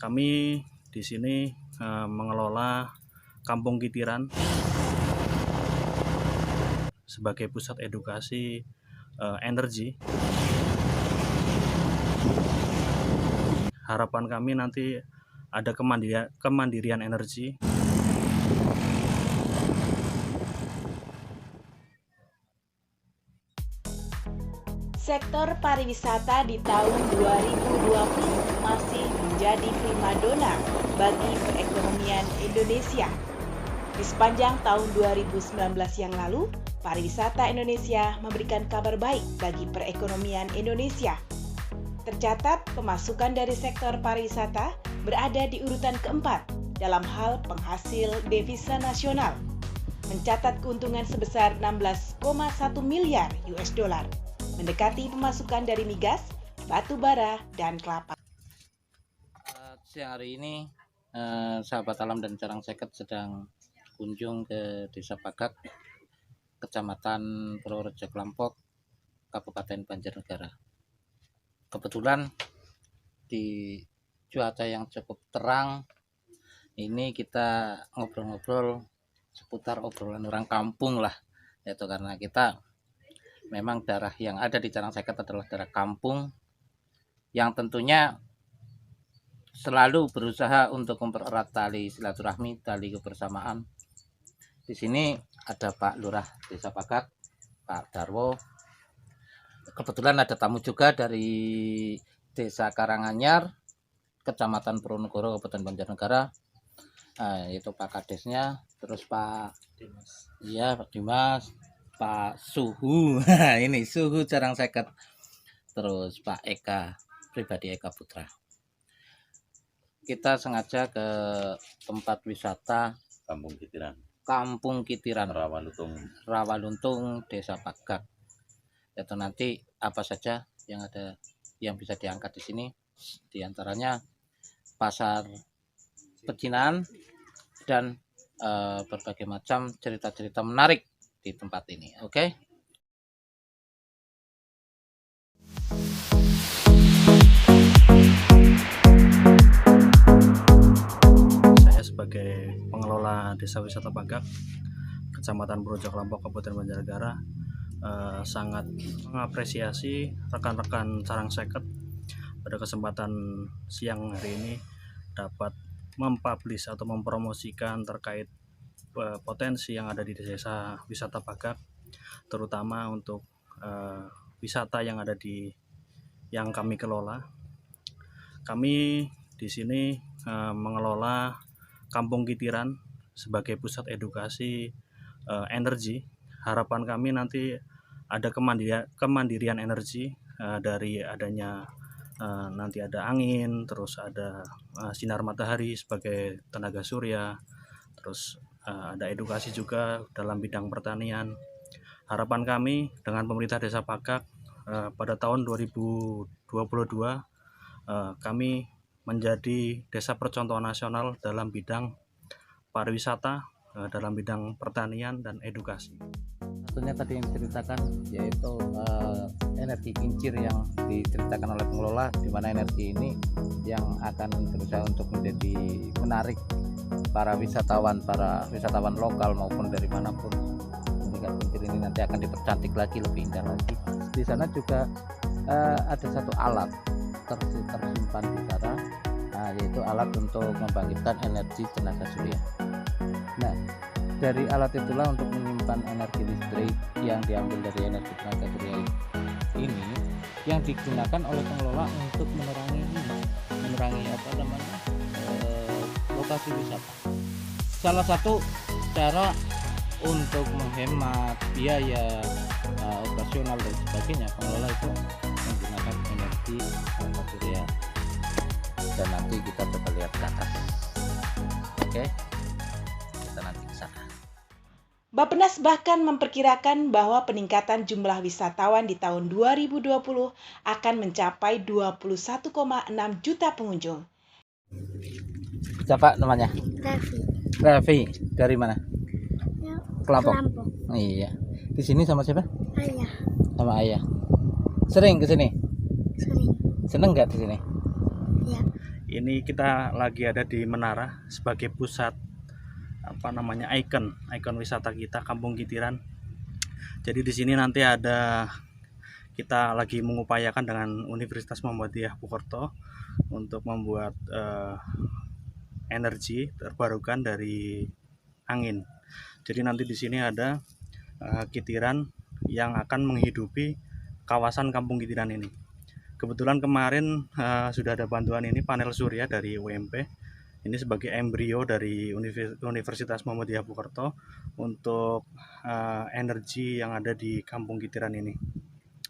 Kami di sini mengelola Kampung Kitiran sebagai pusat edukasi energi. Harapan kami nanti ada kemandirian energi. Sektor pariwisata di tahun 2020 masih menjadi primadona bagi perekonomian Indonesia. Di sepanjang tahun 2019 yang lalu, pariwisata Indonesia memberikan kabar baik bagi perekonomian Indonesia. Tercatat pemasukan dari sektor pariwisata berada di urutan keempat dalam hal penghasil devisa nasional, mencatat keuntungan sebesar 16,1 miliar US dollar, mendekati pemasukan dari migas, batu bara, dan kelapa. Siang hari ini, sahabat alam dan Carang Seket sedang kunjung ke Desa Pagak, Kecamatan Purworejo Klampok, Kabupaten Banjarnegara. Kebetulan di cuaca yang cukup terang, ini kita ngobrol-ngobrol seputar obrolan orang kampung lah, yaitu karena kita memang darah yang ada di Carang Seket adalah darah kampung yang tentunya selalu berusaha untuk mempererat tali silaturahmi, tali kebersamaan. Di sini ada Pak Lurah Desa Pagak, Pak Darwo. Kebetulan ada tamu juga dari Desa Karanganyar, Kecamatan Purwonegoro, Kabupaten Banjarnegara, yaitu Pak Kadesnya, terus Pak Dimas, Pak Suhu, ini Suhu Carang Seket, terus Pak Eka, pribadi Eka Putra. Kita sengaja ke tempat wisata Kampung Kitiran, Rawaluntung, Desa Pagak. Itu nanti apa saja yang bisa diangkat di sini, diantaranya pasar pecinan dan berbagai macam cerita-cerita menarik di tempat ini. Oke? Saya sebagai pengelola Desa Wisata Pagak, Kecamatan Purworejo Klampok, Kabupaten Banjarnegara, sangat mengapresiasi rekan-rekan Carang Seket pada kesempatan siang hari ini dapat mempublish atau mempromosikan terkait potensi yang ada di Desa Wisata Pagak, terutama untuk wisata yang ada yang kami kelola. Kami di sini mengelola Kampung Kitiran sebagai pusat edukasi energi. Harapan kami nanti ada kemandirian energi dari adanya nanti ada angin, terus ada sinar matahari sebagai tenaga surya, terus ada edukasi juga dalam bidang pertanian. Harapan kami dengan pemerintah Desa Pagak pada tahun 2022 kami menjadi desa percontohan nasional dalam bidang pariwisata, dalam bidang pertanian dan edukasi. Tentunya tadi yang diceritakan yaitu energi kincir yang diceritakan oleh pengelola, di mana energi ini yang akan berusaha untuk menjadi menarik para wisatawan lokal maupun dari manapun. Ketika kincir ini nanti akan dipercantik lagi, lebih indah lagi. Di sana juga ada satu alat tersimpan di sana, yaitu alat untuk membangkitkan energi tenaga surya. Nah, dari alat itulah untuk menyimpan energi listrik yang diambil dari energi tenaga surya ini yang digunakan oleh pengelola untuk menerangi lokasi wisata. Salah satu cara untuk menghemat biaya operasional dan sebagainya, pengelola itu menggunakan energi tenaga surya. Dan nanti kita coba lihat ke atas. Oke, kita nanti ke sana. Bappenas bahkan memperkirakan bahwa peningkatan jumlah wisatawan di tahun 2020 akan mencapai 21,6 juta pengunjung. Siapa namanya? Raffi. Dari mana? Ya, Klampok. Iya. Di sini sama siapa? Ayah. Sama ayah. Sering ke sini? Sering. Seneng nggak di sini? Ya. Ini kita lagi ada di Menara sebagai pusat ikon wisata kita Kampung Kitiran. Jadi di sini nanti kita lagi mengupayakan dengan Universitas Muhammadiyah Purwokerto untuk membuat energi terbarukan dari angin. Jadi nanti di sini ada kitiran yang akan menghidupi kawasan Kampung Kitiran ini. Kebetulan kemarin sudah ada bantuan ini panel surya dari UMP. Ini sebagai embrio dari Universitas Muhammadiyah Purwokerto untuk energi yang ada di Kampung Kitiran ini.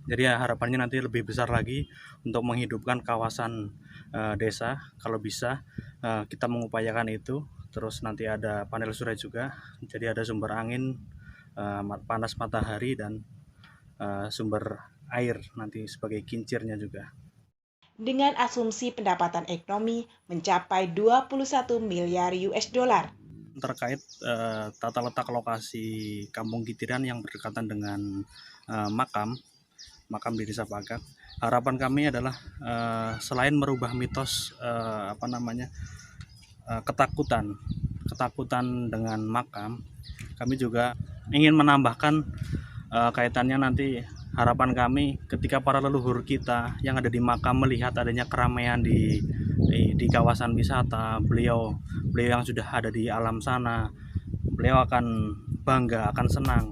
Jadi harapannya nanti lebih besar lagi untuk menghidupkan kawasan desa. Kalau bisa kita mengupayakan itu. Terus nanti ada panel surya juga. Jadi ada sumber angin, panas matahari, dan sumber air nanti sebagai kincirnya juga. Dengan asumsi pendapatan ekonomi mencapai 21 miliar US dollar. Terkait tata letak lokasi Kampung Kitiran yang berdekatan dengan makam di Desa Pagak, harapan kami adalah selain merubah mitos ketakutan dengan makam, kami juga ingin menambahkan kaitannya nanti. Harapan kami ketika para leluhur kita yang ada di makam melihat adanya keramaian di kawasan wisata, beliau yang sudah ada di alam sana, beliau akan bangga, akan senang.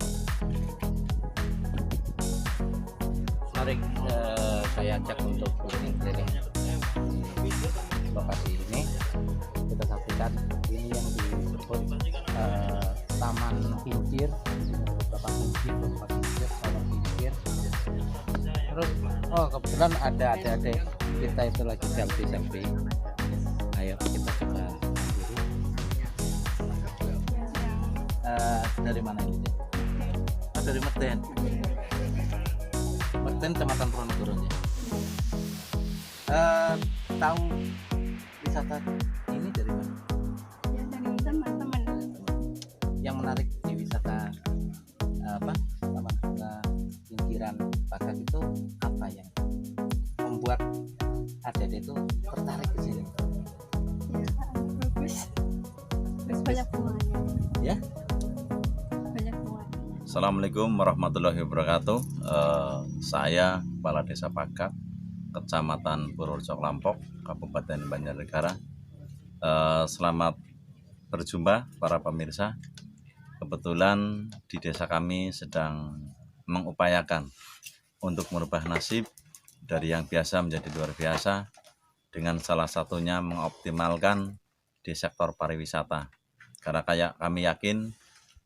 Mari saya ajak untuk keliling-keliling lokasi ini. Kita saksikan ini yang disebut Taman Kincir, beberapa kincir, taman kincir. Terus kebetulan ada adik-adik kita itu lagi selfie. Ayo kita coba dulu. Dari mana ini? Dari Meten, Kecamatan Purwokerto. Tahu wisata ini dari mana? Ya, dari teman-teman. Yang menarik di wisata Taman Bunga Kinciran Pagak itu apa yang membuat adik itu tertarik ke sini? Ya, bagus. Terus banyak bunganya. Ya. Banyak bunganya. Assalamualaikum warahmatullahi wabarakatuh. Saya Kepala Desa Pagak, Kecamatan Purworejo Klampok, Kabupaten Banjarnegara. Selamat berjumpa para pemirsa. Kebetulan di desa kami sedang mengupayakan untuk merubah nasib dari yang biasa menjadi luar biasa, dengan salah satunya mengoptimalkan di sektor pariwisata. Karena kami yakin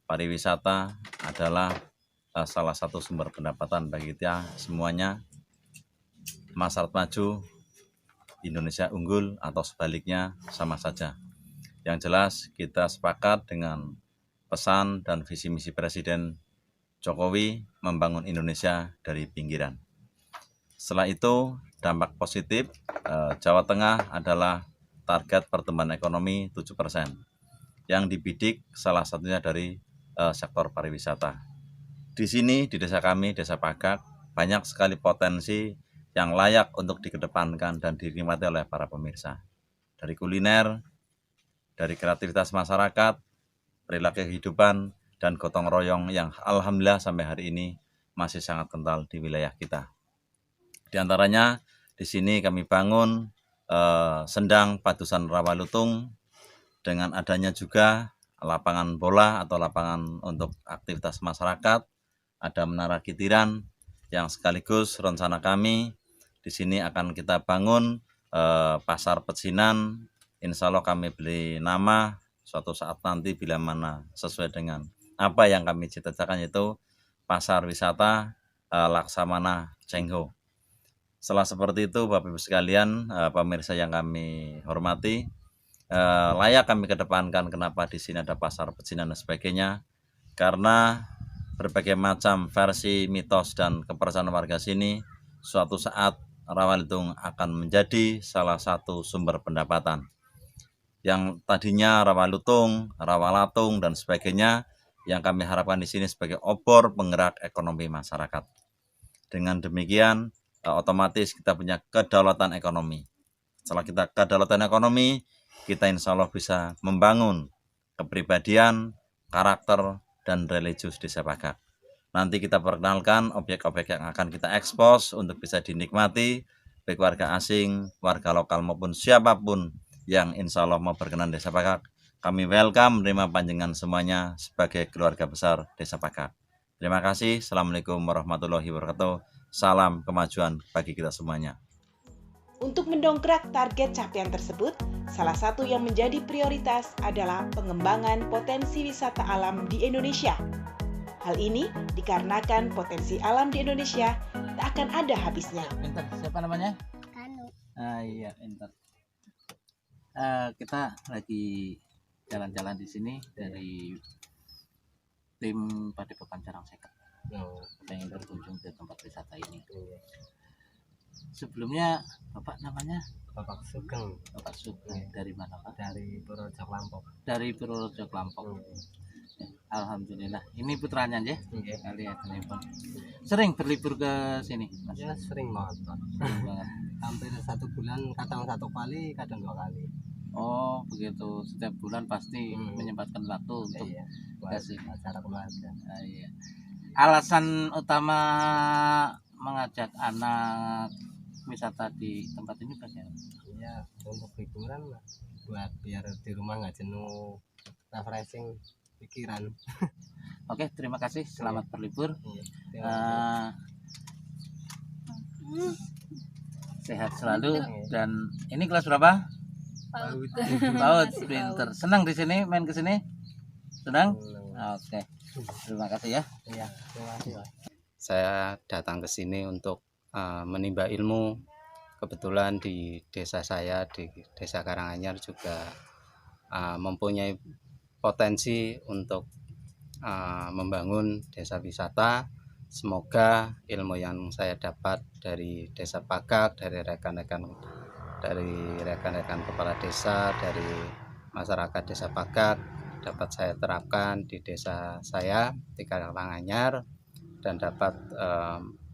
pariwisata adalah salah satu sumber pendapatan bagi kita semuanya. Masyarakat maju, Indonesia unggul, atau sebaliknya sama saja. Yang jelas kita sepakat dengan pesan dan visi misi Presiden Jokowi membangun Indonesia dari pinggiran. Setelah itu, dampak positif Jawa Tengah adalah target pertumbuhan ekonomi 7%, yang dibidik salah satunya dari sektor pariwisata. Di sini, di desa kami, Desa Pagak, banyak sekali potensi yang layak untuk dikedepankan dan dinikmati oleh para pemirsa. Dari kuliner, dari kreativitas masyarakat, perilaku kehidupan, dan gotong royong yang alhamdulillah sampai hari ini masih sangat kental di wilayah kita. Di antaranya di sini kami bangun Sendang Padusan Rawalutung, dengan adanya juga lapangan bola atau lapangan untuk aktivitas masyarakat, ada Menara Kitiran yang sekaligus rencana kami di sini akan kita bangun pasar pecinan. Insya Allah kami beri nama suatu saat nanti bila mana sesuai dengan apa yang kami cita-citakan, yaitu pasar wisata Laksamana Cengho. Setelah seperti itu, Bapak Ibu sekalian, pemirsa yang kami hormati, layak kami kedepankan kenapa di sini ada pasar pecinan dan sebagainya, karena berbagai macam versi mitos dan kepercayaan warga sini, suatu saat Rawalutung akan menjadi salah satu sumber pendapatan. Yang tadinya Rawalutung, Rawalatung, dan sebagainya, yang kami harapkan di sini sebagai obor penggerak ekonomi masyarakat. Dengan demikian, otomatis kita punya kedaulatan ekonomi. Setelah kita kedaulatan ekonomi, kita insya Allah bisa membangun kepribadian, karakter, dan religius desa Pagak. Nanti kita perkenalkan objek-objek yang akan kita ekspos untuk bisa dinikmati baik warga asing, warga lokal maupun siapapun yang insya Allah mau berkenan desa Pagak. Kami welcome menerima panjenengan semuanya sebagai keluarga besar desa Pagak. Terima kasih. Assalamualaikum warahmatullahi wabarakatuh. Salam kemajuan bagi kita semuanya. Untuk mendongkrak target capaian tersebut, salah satu yang menjadi prioritas adalah pengembangan potensi wisata alam di Indonesia. Hal ini dikarenakan potensi alam di Indonesia tak akan ada habisnya. Pinter, siapa namanya? Anu, Iya, pinter. Kita lagi jalan-jalan di sini dari tim Padepokan Carang Seket. Pengen berkunjung ke tempat wisata ini. Sebelumnya Bapak namanya? Bapak Sugeng Bapak Sugeng. Dari mana Pak? dari Purworejo Lampok. Dari Purworejo Lampok. Alhamdulillah. Ini putranya ya? Iya. Lihat telepon. Sering berlibur ke sini, Mas? Ya sering banget, Pak. Sering banget. Hampir 1 bulan, kadang 1 kali, kadang 2 kali. Oh, begitu. Setiap bulan pasti menyempatkan waktu untuk Iya, buat kasih. acara keluarga. Iya. Alasan utama mengajak anak wisata di tempat ini bagaimana? Ya untuk hiburan lah, buat biar di rumah nggak jenuh, refreshing pikiran. Oke, terima kasih. Selamat berlibur. Iya. Eh, sehat selalu. Dan ini kelas berapa? PAUD. Pinter. Senang di sini main ke sini? Senang? Oke. Terima kasih ya. Iya, terima kasih, Pak. Saya datang ke sini untuk menimba ilmu. Kebetulan di desa saya, di Desa Karanganyar juga mempunyai potensi untuk membangun desa wisata. Semoga ilmu yang saya dapat dari Desa Pagak, dari rekan-rekan kepala desa, dari masyarakat Desa Pagak dapat saya terapkan di desa saya di Karanganyar dan dapat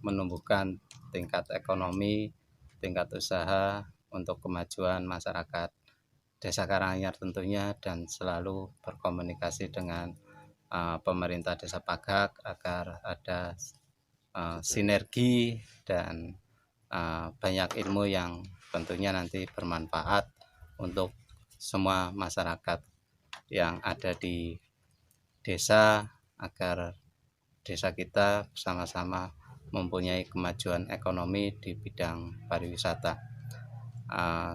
menumbuhkan tingkat ekonomi, tingkat usaha untuk kemajuan masyarakat Desa Karanganyar tentunya, dan selalu berkomunikasi dengan pemerintah Desa Pagak agar ada sinergi dan banyak ilmu yang tentunya nanti bermanfaat untuk semua masyarakat yang ada di desa agar desa kita bersama-sama mempunyai kemajuan ekonomi di bidang pariwisata.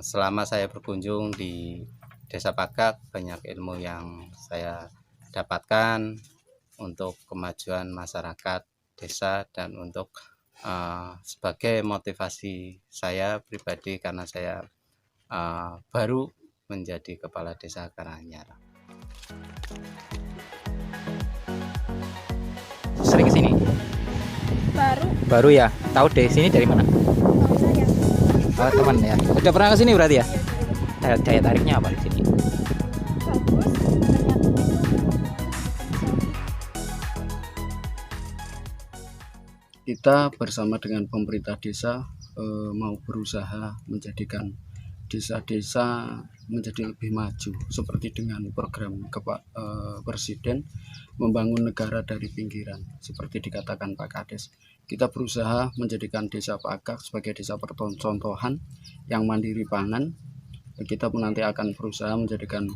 Selama saya berkunjung di Desa Pagak, banyak ilmu yang saya dapatkan untuk kemajuan masyarakat desa dan untuk sebagai motivasi saya pribadi karena saya baru menjadi kepala desa Karanganyar. Sering kesini? Baru ya? Tahu deh sini dari mana? tahu saya. Oh, teman ya. Udah pernah kesini berarti ya? Daya tariknya apa di sini? Bagus, banyak. Kita bersama dengan pemerintah desa mau berusaha menjadikan desa-desa menjadi lebih maju, seperti dengan program Presiden membangun negara dari pinggiran, seperti dikatakan Pak Kades. Kita berusaha menjadikan Desa Pagak sebagai desa percontohan yang mandiri pangan. Kita nanti akan berusaha menjadikan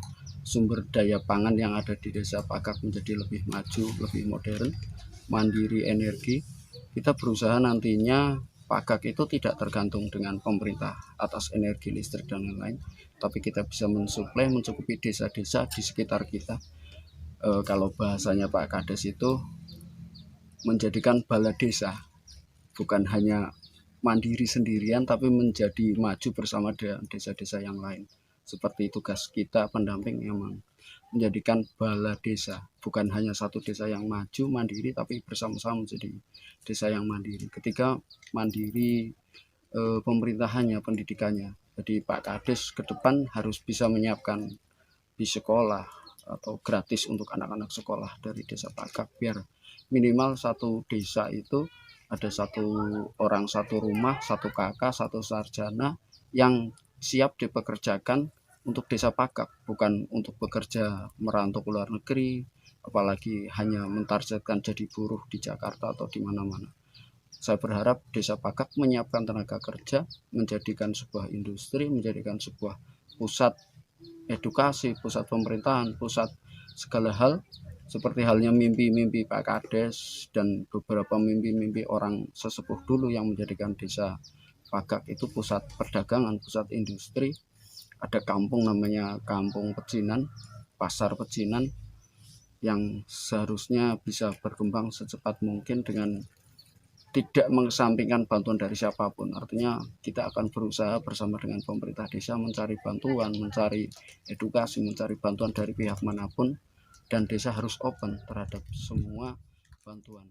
sumber daya pangan yang ada di Desa Pagak menjadi lebih maju, lebih modern, mandiri energi. Kita berusaha nantinya Pagak itu tidak tergantung dengan pemerintah atas energi listrik dan lain-lain, tapi kita bisa mensuplai, mencukupi desa-desa di sekitar kita. Kalau bahasanya Pak Kades itu menjadikan bala desa, bukan hanya mandiri sendirian, tapi menjadi maju bersama dengan desa-desa yang lain. Seperti tugas kita pendamping memang menjadikan bala desa, bukan hanya satu desa yang maju mandiri, tapi bersama-sama menjadi desa yang mandiri. Ketika mandiri pemerintahannya, pendidikannya, jadi Pak Kades ke depan harus bisa menyiapkan di sekolah atau gratis untuk anak-anak sekolah dari Desa Pagak, biar minimal satu desa itu ada satu orang, satu rumah, satu kakak, satu sarjana yang siap dipekerjakan untuk desa Pagak, bukan untuk bekerja merantau ke luar negeri, apalagi hanya mentargetkan jadi buruh di Jakarta atau di mana-mana. Saya berharap desa Pagak menyiapkan tenaga kerja, menjadikan sebuah industri, menjadikan sebuah pusat edukasi, pusat pemerintahan, pusat segala hal, seperti halnya mimpi-mimpi Pak Kades dan beberapa mimpi-mimpi orang sesepuh dulu yang menjadikan desa Pagak itu pusat perdagangan, pusat industri. Ada kampung namanya Kampung Pecinan, Pasar Pecinan, yang seharusnya bisa berkembang secepat mungkin dengan tidak mengesampingkan bantuan dari siapapun. Artinya kita akan berusaha bersama dengan pemerintah desa mencari bantuan, mencari edukasi, mencari bantuan dari pihak manapun, dan desa harus open terhadap semua bantuan.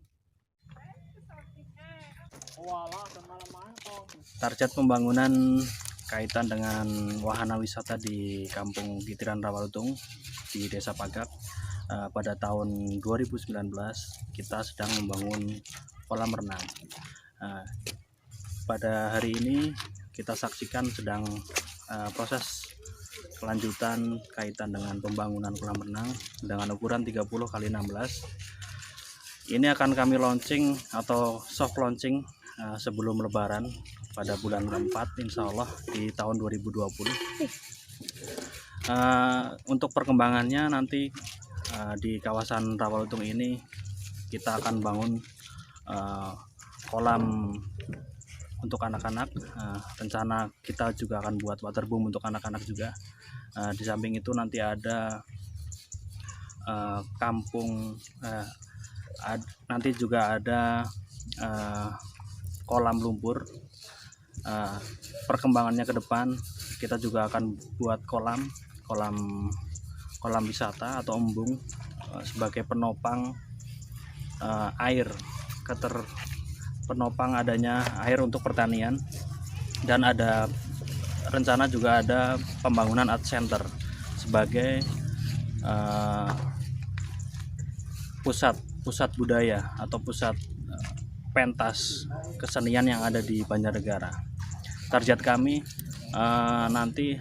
Target pembangunan kaitan dengan wahana wisata di Kampung Gitiran Rawalutung di Desa Pagak pada tahun 2019 kita sedang membangun kolam renang. Pada hari ini kita saksikan sedang proses kelanjutan kaitan dengan pembangunan kolam renang dengan ukuran 30 x 16. Ini akan kami launching atau soft launching sebelum Lebaran pada bulan keempat insya Allah di tahun 2020. Untuk perkembangannya nanti di kawasan Rawalutung ini kita akan bangun kolam untuk anak-anak. Rencana kita juga akan buat waterboom untuk anak-anak juga. Di samping itu nanti ada nanti juga ada kolam lumpur. Perkembangannya ke depan kita juga akan buat kolam wisata atau embung sebagai penopang air, penopang adanya air untuk pertanian, dan ada rencana juga ada pembangunan art center sebagai pusat budaya atau pusat pentas kesenian yang ada di Banjarnegara. Target kami nanti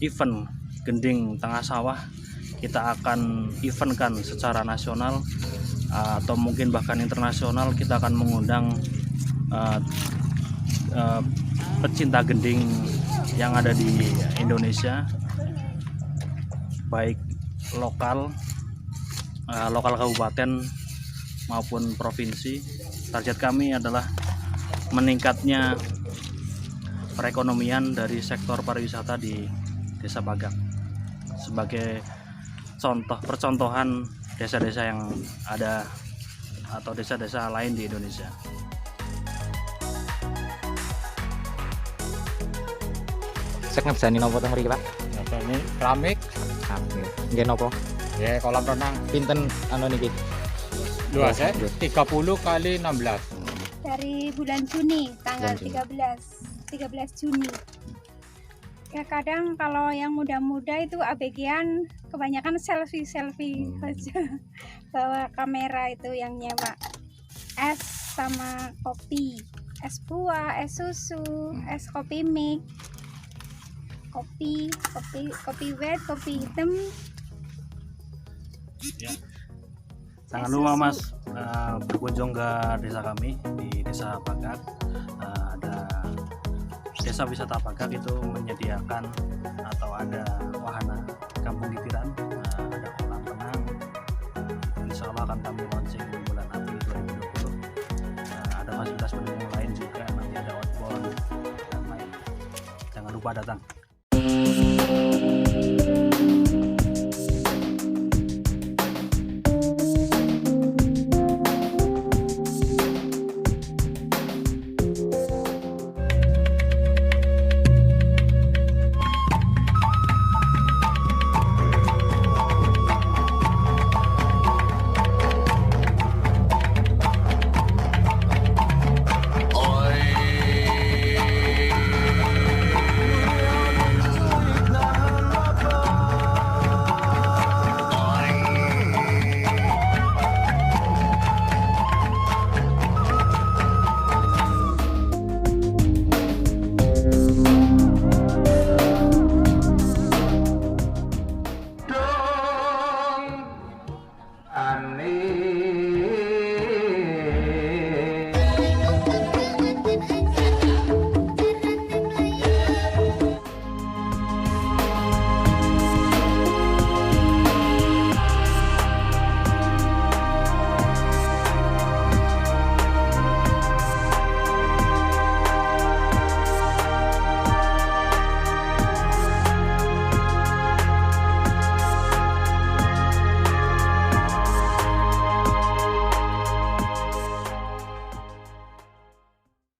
event gending tengah sawah kita akan eventkan secara nasional atau mungkin bahkan internasional. Kita akan mengundang pecinta gending yang ada di Indonesia, baik lokal kabupaten maupun provinsi. Target kami adalah meningkatnya perekonomian dari sektor pariwisata di Desa Pagak sebagai percontohan desa-desa yang ada atau desa-desa lain di Indonesia. Sek ngebsani nopo teng mriki, Pak? Ngebsani keramik. Nggih nopo? Ya, kolam renang. Pinten anu niki? Luas 30 x 16. Dari bulan Juni, tanggal 13 Juni. Ya kadang kalau yang muda-muda itu ABG-an kebanyakan selfie aja. Bawa kamera itu yang nyewa. Es sama kopi. Es buah, es susu, es kopi mix. Kopi wet, kopi hitam. Ya. Jangan lupa Mas berkunjung ke desa kami di Desa Pagak. Ada Desa Wisata Pagak itu menyediakan atau ada wahana Kampung Gitiran, ada kolam renang. Insya Allah akan kami launching di bulan April 2020. Ada fasilitas pendukung lain juga, nanti ada outbound dan lain. Jangan lupa datang.